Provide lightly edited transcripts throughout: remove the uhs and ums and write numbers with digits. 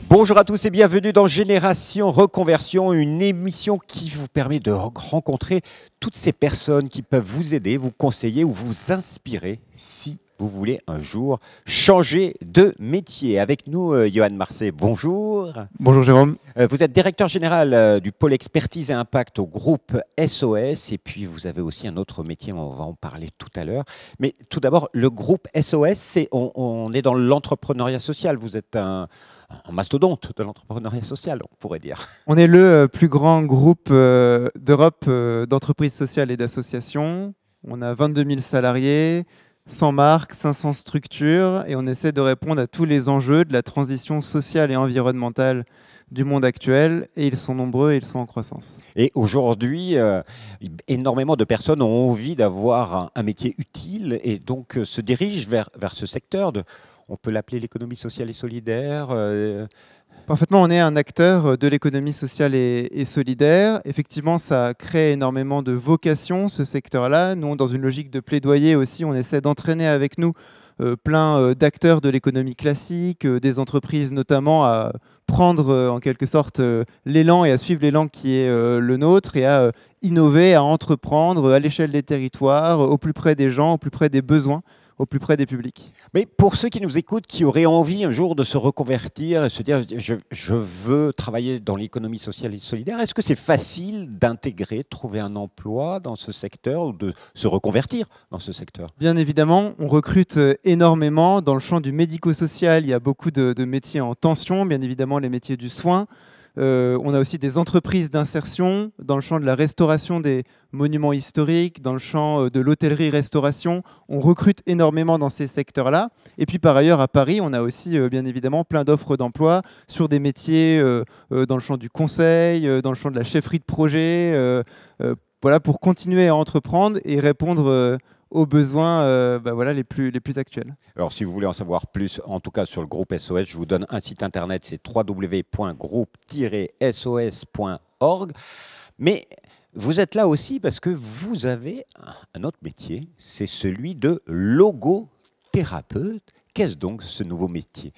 Bonjour à tous et bienvenue dans Génération Reconversion, une émission qui vous permet de rencontrer toutes ces personnes qui peuvent vous aider, vous conseiller ou vous inspirer si vous voulez un jour changer de métier. Avec nous, Johan Marcet, bonjour. Bonjour Jérôme. Vous êtes directeur général du pôle expertise et impact au groupe SOS et puis vous avez aussi un autre métier, on va en parler tout à l'heure. Mais tout d'abord, le groupe SOS, on est dans l'entrepreneuriat social, vous êtes un mastodonte de l'entrepreneuriat social, on pourrait dire. On est le plus grand groupe d'Europe d'entreprises sociales et d'associations. On a 22 000 salariés, 100 marques, 500 structures et on essaie de répondre à tous les enjeux de la transition sociale et environnementale du monde actuel et ils sont nombreux et ils sont en croissance. Et aujourd'hui, énormément de personnes ont envie d'avoir un métier utile et donc se dirigent vers ce secteur de... On peut l'appeler l'économie sociale et solidaire. Parfaitement, on est un acteur de l'économie sociale et solidaire. Effectivement, ça crée énormément de vocations, ce secteur-là. Nous, dans une logique de plaidoyer aussi, on essaie d'entraîner avec nous plein d'acteurs de l'économie classique, des entreprises notamment, à prendre en quelque sorte l'élan et à suivre l'élan qui est le nôtre et à innover, à entreprendre à l'échelle des territoires, au plus près des gens, au plus près des besoins, au plus près des publics. Mais pour ceux qui nous écoutent, qui auraient envie un jour de se reconvertir et se dire je veux travailler dans l'économie sociale et solidaire, est-ce que c'est facile d'intégrer, de trouver un emploi dans ce secteur ou de se reconvertir dans ce secteur? Bien évidemment, on recrute énormément dans le champ du médico-social. Il y a beaucoup de métiers en tension, bien évidemment les métiers du soin. On a aussi des entreprises d'insertion dans le champ de la restauration des monuments historiques, dans le champ de l'hôtellerie-restauration. On recrute énormément dans ces secteurs-là. Et puis par ailleurs, à Paris, on a aussi bien évidemment plein d'offres d'emploi sur des métiers dans le champ du conseil, dans le champ de la chefferie de projet, voilà, pour continuer à entreprendre et répondre aux besoins les plus actuels. Alors, si vous voulez en savoir plus, en tout cas sur le groupe SOS, je vous donne un site internet, c'est www.groupe-sos.org. Mais vous êtes là aussi parce que vous avez un autre métier, c'est celui de logothérapeute. Qu'est-ce donc ce nouveau métier ?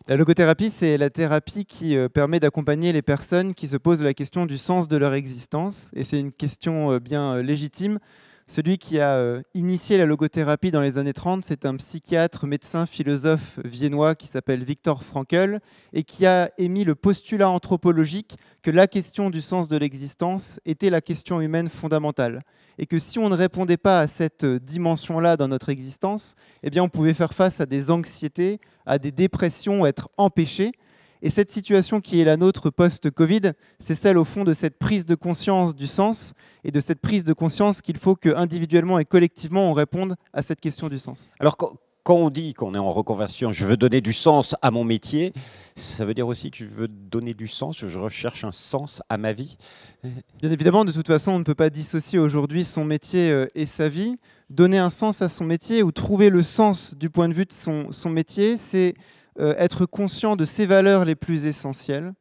La logothérapie, c'est la thérapie qui permet d'accompagner les personnes qui se posent la question du sens de leur existence. Et c'est une question bien légitime. Celui qui a initié la logothérapie dans les années 30, c'est un psychiatre, médecin, philosophe viennois qui s'appelle Viktor Frankl et qui a émis le postulat anthropologique que la question du sens de l'existence était la question humaine fondamentale. Et que si on ne répondait pas à cette dimension-là dans notre existence, eh bien on pouvait faire face à des anxiétés, à des dépressions, être empêché. Et cette situation qui est la nôtre post-Covid, c'est celle au fond de cette prise de conscience du sens et de cette prise de conscience qu'il faut qu'individuellement et collectivement on réponde à cette question du sens. Alors quand on dit qu'on est en reconversion, je veux donner du sens à mon métier, ça veut dire aussi que je veux donner du sens, je recherche un sens à ma vie. Bien évidemment, de toute façon, on ne peut pas dissocier aujourd'hui son métier et sa vie. Donner un sens à son métier ou trouver le sens du point de vue de son métier, c'est être conscient de ses valeurs les plus essentielles,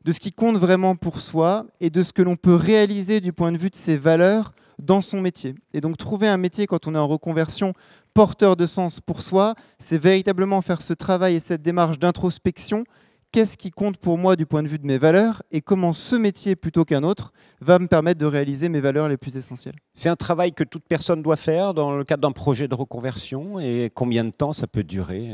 de ce qui compte vraiment pour soi et de ce que l'on peut réaliser du point de vue de ses valeurs dans son métier. Et donc trouver un métier quand on est en reconversion porteur de sens pour soi, c'est véritablement faire ce travail et cette démarche d'introspection. Qu'est-ce qui compte pour moi du point de vue de mes valeurs et comment ce métier plutôt qu'un autre va me permettre de réaliser mes valeurs les plus essentielles. C'est un travail que toute personne doit faire dans le cadre d'un projet de reconversion et combien de temps ça peut durer ?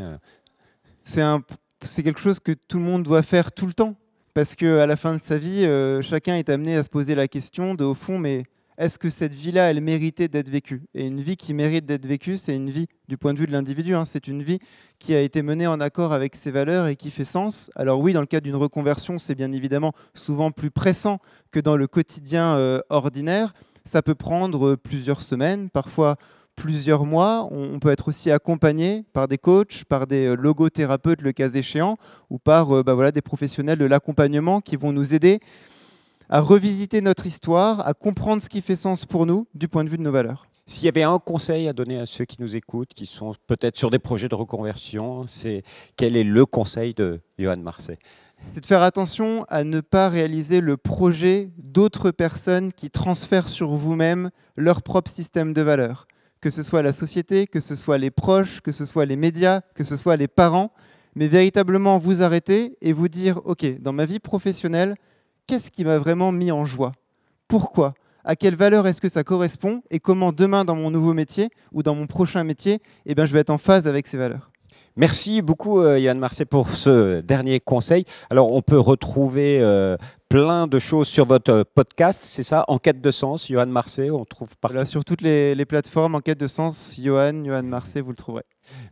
C'est quelque chose que tout le monde doit faire tout le temps. Parce qu'à la fin de sa vie, chacun est amené à se poser la question de, au fond, mais est-ce que cette vie-là, elle méritait d'être vécue ? Et une vie qui mérite d'être vécue, c'est une vie du point de vue de l'individu. C'est une vie qui a été menée en accord avec ses valeurs et qui fait sens. Alors oui, dans le cadre d'une reconversion, c'est bien évidemment souvent plus pressant que dans le quotidien ordinaire. Ça peut prendre plusieurs semaines, parfois plusieurs mois. On peut être aussi accompagné par des coachs, par des logothérapeutes le cas échéant, ou par des professionnels de l'accompagnement qui vont nous aider à revisiter notre histoire, à comprendre ce qui fait sens pour nous du point de vue de nos valeurs. S'il y avait un conseil à donner à ceux qui nous écoutent, qui sont peut-être sur des projets de reconversion, c'est quel est le conseil de Johan Marcet ? C'est de faire attention à ne pas réaliser le projet d'autres personnes qui transfèrent sur vous-même leur propre système de valeurs. Que ce soit la société, que ce soit les proches, que ce soit les médias, que ce soit les parents, mais véritablement vous arrêter et vous dire, OK, dans ma vie professionnelle, qu'est-ce qui m'a vraiment mis en joie? Pourquoi? À quelle valeur est-ce que ça correspond? Et comment demain, dans mon nouveau métier ou dans mon prochain métier, je vais être en phase avec ces valeurs? Merci beaucoup, Johan Marcet, pour ce dernier conseil. Alors, on peut retrouver plein de choses sur votre podcast, c'est ça, En quête de sens, Johan Marcet, on trouve partout. Voilà, sur toutes les plateformes, En quête de sens, Johan Marcet, vous le trouverez.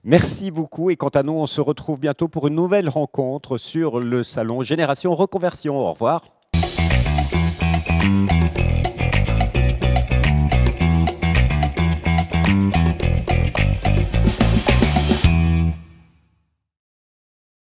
Merci beaucoup. Et quant à nous, on se retrouve bientôt pour une nouvelle rencontre sur le salon Génération Reconversion. Au revoir.